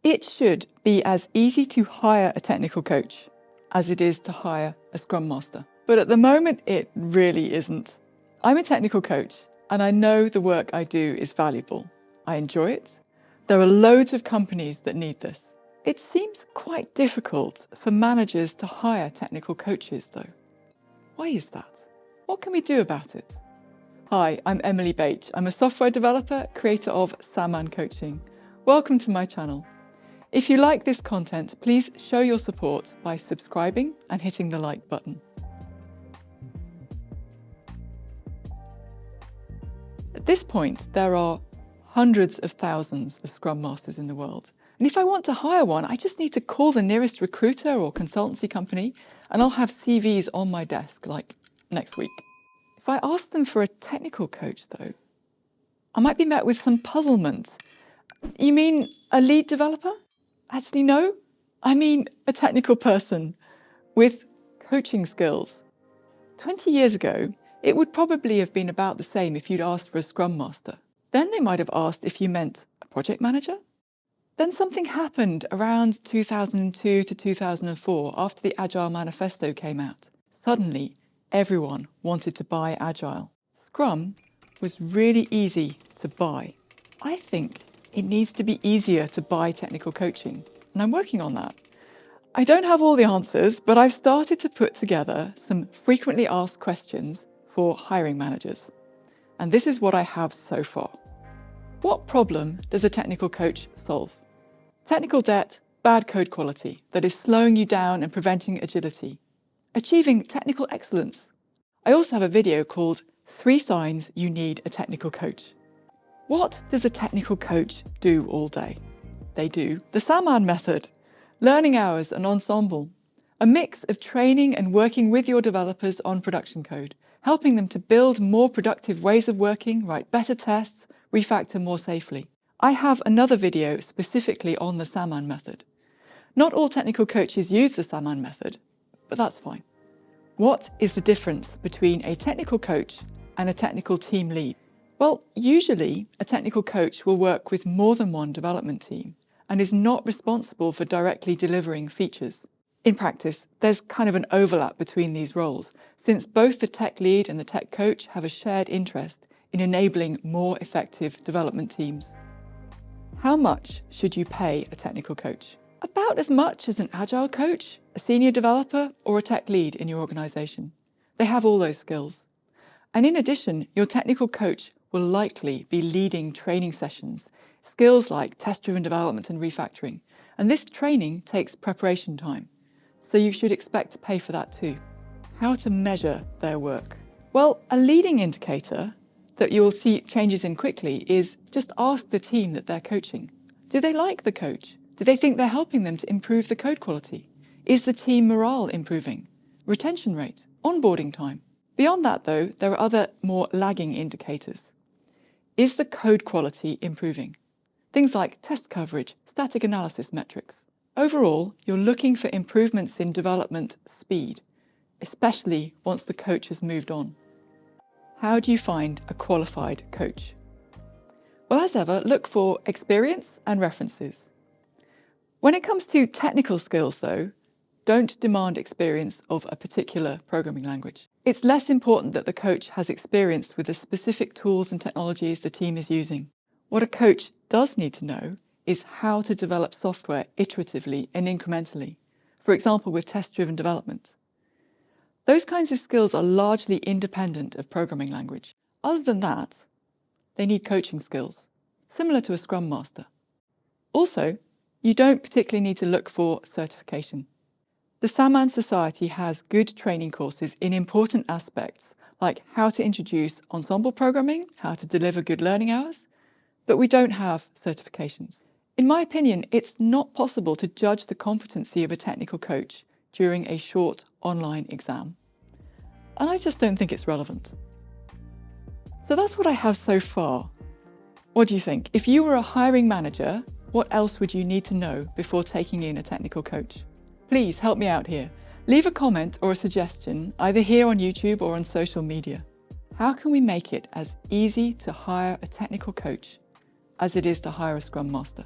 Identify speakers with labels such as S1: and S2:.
S1: It should be as easy to hire a technical coach as it is to hire a Scrum Master. But at the moment, it really isn't. I'm a technical coach, and I know the work I do is valuable. I enjoy it. There are loads of companies that need this. It seems quite difficult for managers to hire technical coaches, though. Why is that? What can we do about it? Hi, I'm Emily Bache. I'm a software developer, creator of Salman Coaching. Welcome to my channel. If you like this content, please show your support by subscribing and hitting the like button. At this point, there are hundreds of thousands of Scrum Masters in the world. And if I want to hire one, I just need to call the nearest recruiter or consultancy company, and I'll have CVs on my desk, like next week. If I ask them for a technical coach, though, I might be met with some puzzlement. You mean a lead developer? Actually, no. I mean a technical person with coaching skills. 20 years ago, it would probably have been about the same if you'd asked for a Scrum Master. Then they might have asked if you meant a project manager. Then something happened around 2002 to 2004 after the Agile Manifesto came out. Suddenly, everyone wanted to buy Agile. Scrum was really easy to buy. I think it needs to be easier to buy technical coaching, and I'm working on that. I don't have all the answers, but I've started to put together some frequently asked questions for hiring managers. And this is what I have so far. What problem does a technical coach solve? Technical debt, bad code quality that is slowing you down and preventing agility. Achieving technical excellence. I also have a video called 3 Signs You Need a Technical Coach. What does a technical coach do all day? They do the Salman method, learning hours and ensemble, a mix of training and working with your developers on production code, helping them to build more productive ways of working, write better tests, refactor more safely. I have another video specifically on the Salman method. Not all technical coaches use the Salman method, but that's fine. What is the difference between a technical coach and a technical team lead? Well, usually a technical coach will work with more than one development team and is not responsible for directly delivering features. In practice, there's kind of an overlap between these roles, since both the tech lead and the tech coach have a shared interest in enabling more effective development teams. How much should you pay a technical coach? About as much as an agile coach, a senior developer, or a tech lead in your organization. They have all those skills. And in addition, your technical coach will likely be leading training sessions, skills like test-driven development and refactoring. And this training takes preparation time, so you should expect to pay for that too. How to measure their work? Well, a leading indicator that you'll see changes in quickly is just ask the team that they're coaching. Do they like the coach? Do they think they're helping them to improve the code quality? Is the team morale improving? Retention rate? Onboarding time? Beyond that, though, there are other more lagging indicators. Is the code quality improving? Things like test coverage, static analysis metrics. Overall, you're looking for improvements in development speed, especially once the coach has moved on. How do you find a qualified coach? Well, as ever, look for experience and references. When it comes to technical skills, though, don't demand experience of a particular programming language. It's less important that the coach has experience with the specific tools and technologies the team is using. What a coach does need to know is how to develop software iteratively and incrementally, for example, with test-driven development. Those kinds of skills are largely independent of programming language. Other than that, they need coaching skills, similar to a Scrum Master. Also, you don't particularly need to look for certification. The Salman Society has good training courses in important aspects, like how to introduce ensemble programming, how to deliver good learning hours, but we don't have certifications. In my opinion, it's not possible to judge the competency of a technical coach during a short online exam. And I just don't think it's relevant. So that's what I have so far. What do you think? If you were a hiring manager, what else would you need to know before taking in a technical coach? Please help me out here. Leave a comment or a suggestion either here on YouTube or on social media. How can we make it as easy to hire a technical coach as it is to hire a Scrum Master?